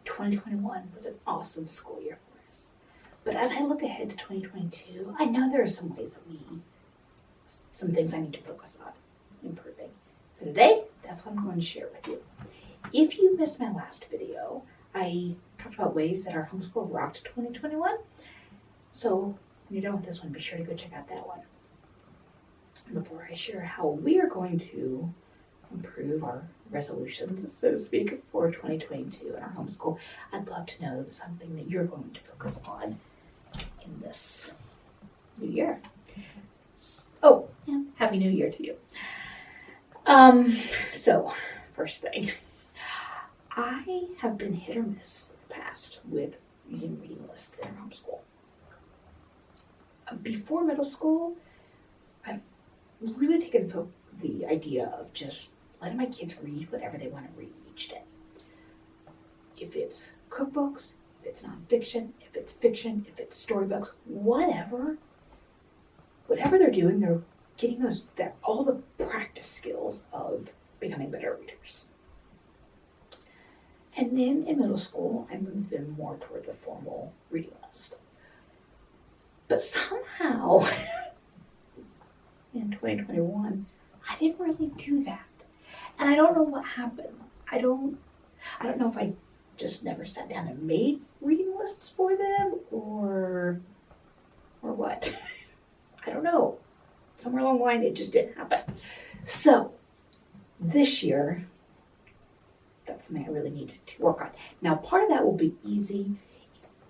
2021 was an awesome school year for us. But as I look ahead to 2022, I know there are some ways that some things I need to focus on improving. So today, that's what I'm going to share with you. If you missed my last video, I talked about ways that our homeschool rocked 2021. So when you're done with this one, be sure to go check out that one. Before I share how we are going to improve our resolutions, so to speak, for 2022 in our homeschool, I'd love to know something that you're going to focus on in this new year. Oh, yeah, Happy New Year to you. So first thing, I have been hit or miss in the past with using reading lists in our homeschool. Before middle school, I've really taken the idea of just letting my kids read whatever they want to read each day. If it's cookbooks, if it's nonfiction, if it's fiction, if it's storybooks, whatever they're doing, they're getting all the practice skills of becoming better readers. And then in middle school, I moved them more towards a formal reading list. But somehow, in 2021, I didn't really do that. And I don't know what happened. I don't know if I just never sat down and made reading lists for them or what. I don't know. Somewhere along the line, it just didn't happen. So this year, that's something I really needed to work on. Now, part of that will be easy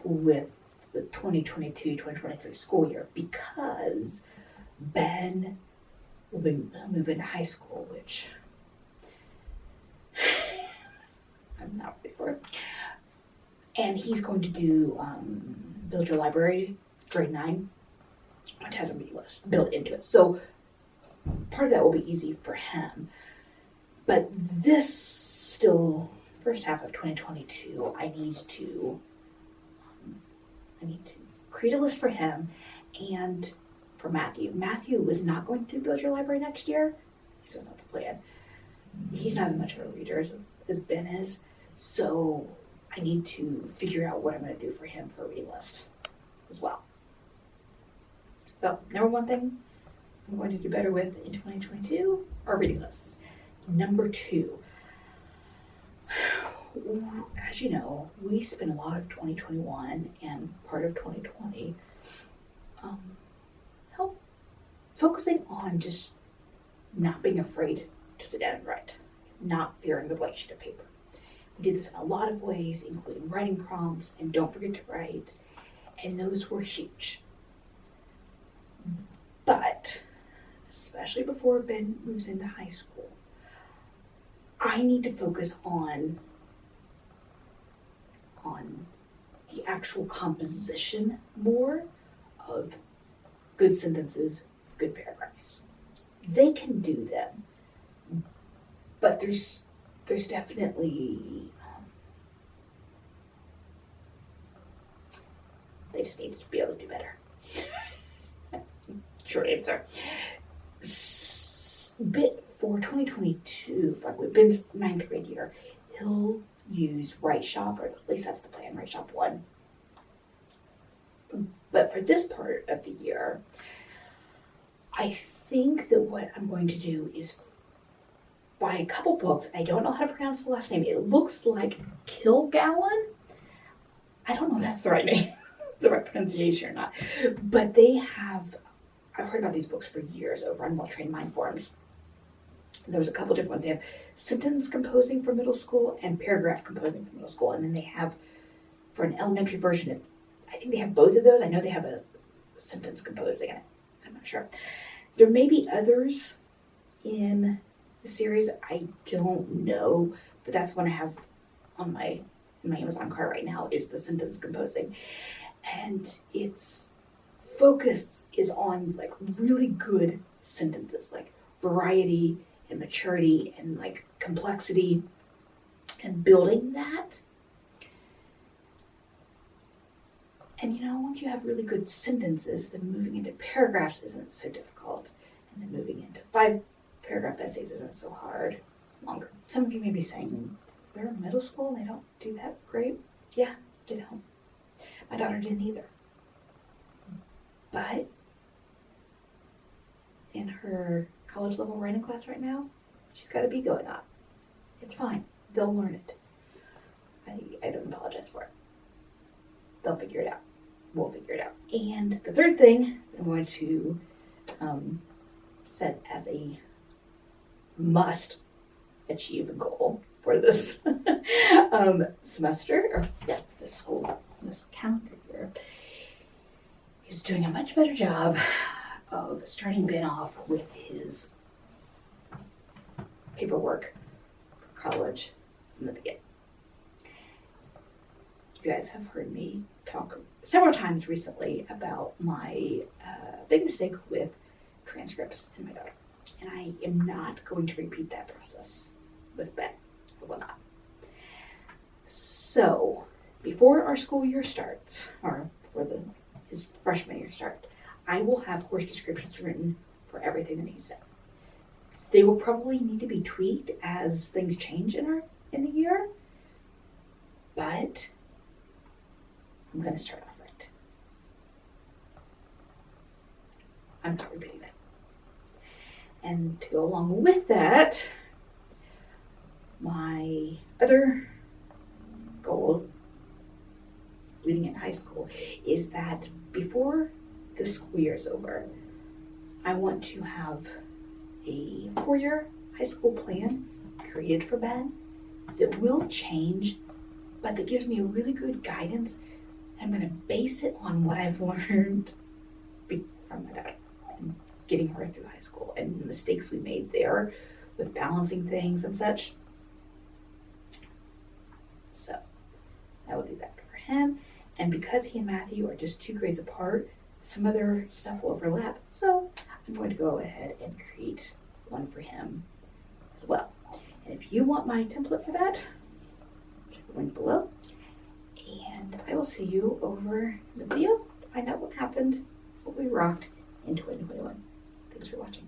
with the 2022-2023 school year because Ben will be moving to high school, which I'm not ready for. And he's going to do Build Your Library, grade 9, which has a reading list built into it. So part of that will be easy for him. But this still, first half of 2022, I need to create a list for him and for Matthew. Matthew was not going to Build Your Library next year. He says not the plan. He's not as much of a reader as Ben is. So I need to figure out what I'm going to do for him for a reading list as well. So number one thing I'm going to do better with in 2022 are reading lists. Number 2, as you know, we spent a lot of 2021 and part of 2020 focusing on just not being afraid to sit down and write, not fearing the blank sheet of paper. We did this in a lot of ways, including writing prompts and don't forget to write, and those were huge. But especially before Ben moves into high school, I need to focus on the actual composition more of good sentences, good paragraphs. They can do them, but there's definitely they just need to be able to do better. Short answer. Bit for 2022, with Ben's 9th grade year, he'll use Write Shop, or at least that's the plan, Write Shop 1. But for this part of the year, I think that what I'm going to do is buy a couple books. I don't know how to pronounce the last name. It looks like Kilgallen. I don't know if that's the right name, the right pronunciation or not. But I've heard about these books for years over on Well-Trained Mind forums. There's a couple different ones. They have sentence composing for middle school and paragraph composing for middle school. And then they have, for an elementary version, I think they have both of those. I know they have a sentence composing in it. I'm not sure. There may be others in the series. I don't know, but that's one I have on my Amazon cart right now is the sentence composing. And its focus is on like really good sentences, like variety and maturity and like complexity and building that. And once you have really good sentences, then moving into paragraphs isn't so difficult. And then moving into 5-paragraph essays isn't so hard, longer. Some of you may be saying, they're in middle school and they don't do that great. My daughter didn't either. But in her college level writing class right now, she's got a B going on. It's fine. They'll learn it. I don't apologize for it. They'll figure it out. We'll figure it out. And the third thing I'm going to set as a must achieve goal for this semester, or this school, this calendar year, is doing a much better job of starting Ben off with his paperwork for college from the beginning. You guys have heard me talk several times recently about my big mistake with transcripts in my daughter. And I am not going to repeat that process with Ben. I will not. So, before our school year starts, or before his freshman year starts, I will have course descriptions written for everything that he said. They will probably need to be tweaked as things change in the year, but I'm going to start off right. I'm not repeating that. And to go along with that, my other goal leading in high school is that before the school year is over, I want to have a 4-year high school plan created for Ben that will change, but that gives me a really good guidance. I'm going to base it on what I've learned from my daughter and getting her through high school and the mistakes we made there with balancing things and such. So I will do that for him. And because he and Matthew are just 2 grades apart, some other stuff will overlap. So I'm going to go ahead and create one for him as well. And if you want my template for that, check the link below. And I will see you over in the video to find out what happened, what we rocked in 2021. Thanks for watching.